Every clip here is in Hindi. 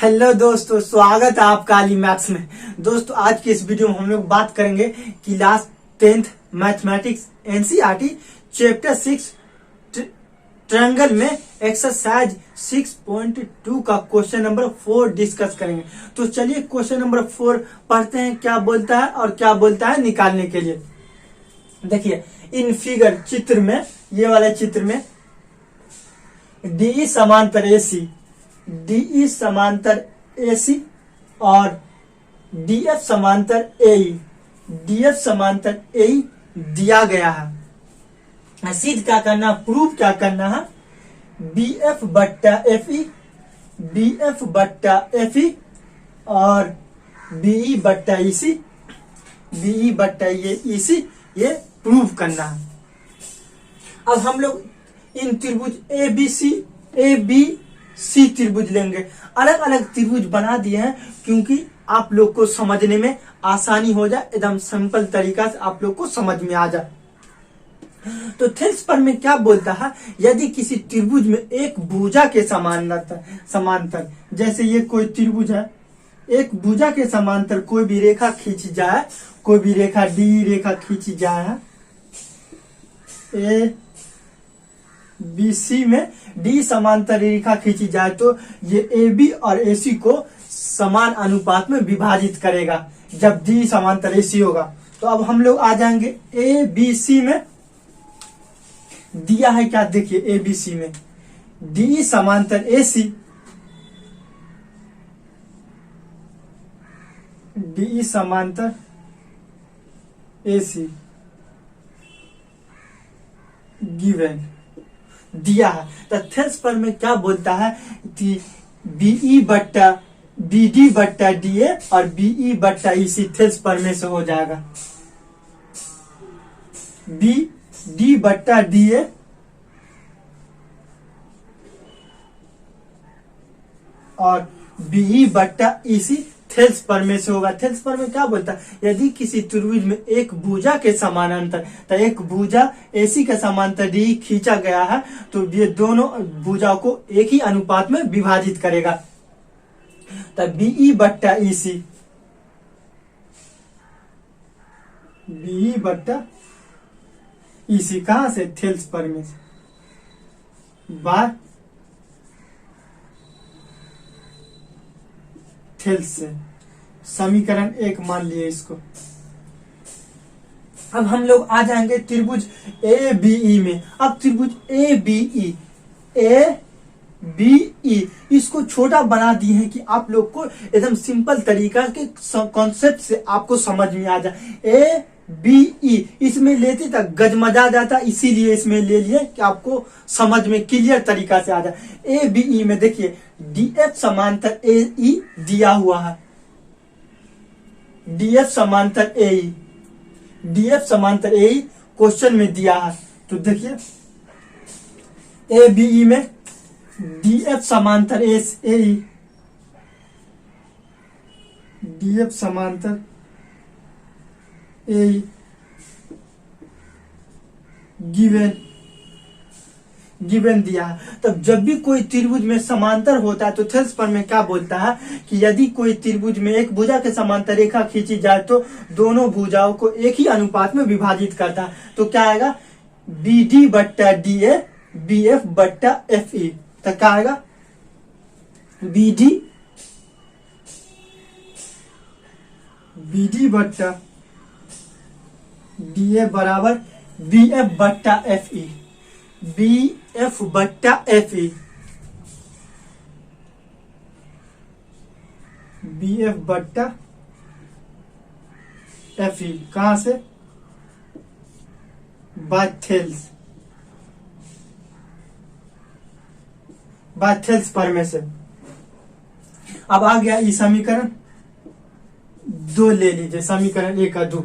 हेलो दोस्तों, स्वागत है आपका अली मैथ्स में। दोस्तों आज की इस वीडियो में हम लोग बात करेंगे कि class 10th mathematics NCERT chapter 6 triangle में एक्सरसाइज 6.2 का क्वेश्चन नंबर 4 डिस्कस करेंगे। तो चलिए क्वेश्चन नंबर 4 पढ़ते हैं, क्या बोलता है और क्या बोलता है निकालने के लिए। देखिए इन फिगर चित्र में, ये वाले चित्र में डी समांतर एसी, डीई समांतर एसी और डीएफ समांतर एई, डीएफ समांतर एई दिया गया है। सिद्ध क्या करना, प्रूफ क्या करना है, बीएफ बट्टा एफई, बीएफ बट्टा एफई और बीई बट्टा ईसी, बीई बट्टा ये ईसी, ये प्रूफ करना है। अब हम लोग इन त्रिभुज ए बी सी त्रिभुज लेंगे। अलग अलग त्रिभुज बना दिए हैं क्योंकि आप लोग को समझने में आसानी हो जाए, एकदम सिंपल तरीका से आप लोग को समझ में आ जाए। तो थेल्स पर में क्या बोलता है, यदि किसी त्रिभुज में एक भुजा के समांतर, जैसे ये कोई त्रिभुज है, एक भुजा के समांतर कोई भी रेखा खींची जाए, कोई भी रेखा डी रेखा खींची जाए, ए बी सी में डी समांतर रेखा खींची जाए तो ये ए बी और ए सी को समान अनुपात में विभाजित करेगा जब डी समांतर ए सी होगा। तो अब हम लोग आ जाएंगे ए बी सी में। दिया है क्या, देखिए ए बी सी में डी समांतर ए सी, डी समांतर ए सी गिवन दिया है। तो थेल्स पर में क्या बोलता है कि बीई बट्टा बीडी बट्टा डीए और बीई बट्टा ईसी थेल्स पर में से हो जाएगा। बी डी बट्टा डीए और बीई बट्टा ईसी थेल्स पर में से होगा। थेल्स पर में क्या बोलता है, यदि किसी त्रिभुज में एक भुजा के समानांतर, तो एक भुजा एसी के समांतर डी खींचा गया है तो ये दोनों भुजाओं को एक ही अनुपात में विभाजित करेगा। तो बीई बट्टा ईसी, बीई बट्टा ईसी कहां से, थेल्स पर में से बाय थेल्स से। समीकरण 1 मान लिए इसको। अब हम लोग आ जाएंगे त्रिभुज ए बीई में। अब त्रिभुज ए बीई इसको छोटा बना दिए हैं कि आप लोग को एकदम सिंपल तरीका के कॉन्सेप्ट से आपको समझ में आ जाए। ए बीई इसमें लेते तक गजमजा जाता, इसीलिए इसमें ले लिए कि आपको समझ में क्लियर तरीका से आ जाए। ए बीई में देखिए डीएफ समांतर एई दिया हुआ है, डीएफ समांतर एई, डीएफ समांतर एई क्वेश्चन में दिया है। तो देखिए ए बीई में डीएफ समांतर एस एई, डीएफ समांतर ए गिवन दिया है। तब जब भी कोई त्रिभुज में समांतर होता है तो थेल्स पर में क्या बोलता है कि यदि कोई त्रिभुज में एक भुजा के समांतर रेखा खींची जाए तो दोनों भुजाओं को एक ही अनुपात में विभाजित करता है। तो क्या आएगा, बी डी बट्टा डी ए बी एफ बट्टा एफ ई। तो क्या आएगा, बी डी बट्टा डी ए बराबर बी एफ बट्टा एफ ई, बी एफ बट्टा एफ ई, बी एफ बट्टा एफ ई कहां से, बाय थेल्स पर में से। अब आ गया ये समीकरण 2 ले लीजिए, समीकरण 1 का 2।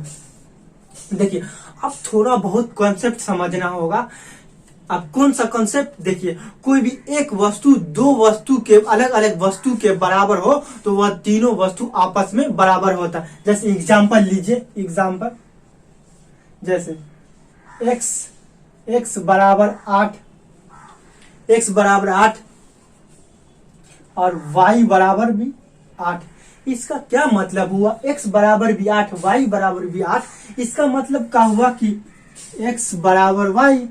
देखिए अब थोड़ा बहुत कॉन्सेप्ट समझना होगा। अब कौन सा कॉन्सेप्ट, देखिए कोई भी एक वस्तु दो वस्तु के अलग अलग वस्तु के बराबर हो तो वह तीनों वस्तु आपस में बराबर होता है। जैसे एग्जांपल लीजिए, एग्जांपल जैसे x बराबर 8, x बराबर 8 और y बराबर भी 8। इसका क्या मतलब हुआ? x बराबर भी 8, y बराबर भी 8। इसका मतलब क्या हुआ कि x बराबर y,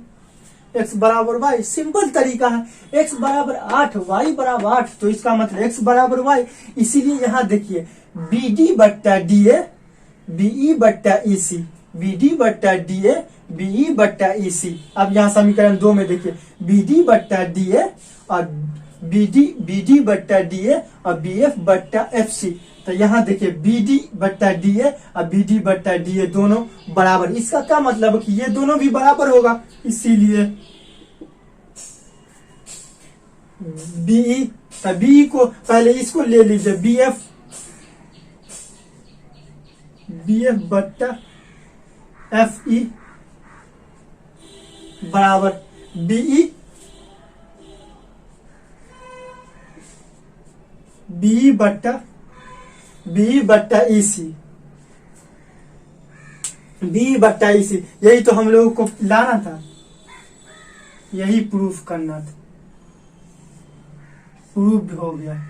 सिंपल तरीका है। x बराबर 8, y बराबर 8, तो इसका मतलब x बराबर y। इसीलिए यहाँ देखिए BD बट्टा DA BE बट्टा EC, BD बट्टा DA BE बट्टा EC। अब यहाँ समीकरण 2 में देखिए BD बट्टा DA और BD बट्टा DA और BF बट्टा FC। तो यहाँ देखिए BD बट्टा DA और BD बट्टा DA दोनों बराबर। इसका क्या मतलब है कि ये दोनों भी बराबर होगा, इसीलिए BE, तो BE को पहले इसको ले लीजिए, BF बट्टा FE बराबर BE बट्टा EC, BE बट्टा EC। यही तो हम लोगों को लाना था, यही प्रूफ करना था, प्रूफ भी हो गया।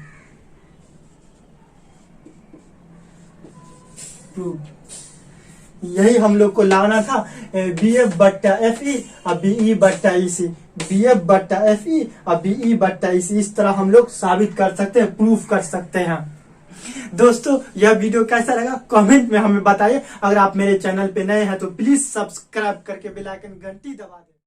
यही हम लोग को लाना था, BF बट्टा FE और BE बट्टा EC, BF बट्टा FE और BE बट्टा EC। इस तरह हम लोग साबित कर सकते हैं, प्रूफ कर सकते हैं। दोस्तों यह वीडियो कैसा लगा कमेंट में हमें बताइए। अगर आप मेरे चैनल पे नए हैं तो प्लीज सब्सक्राइब करके बेल आइकन घंटी दबा दें।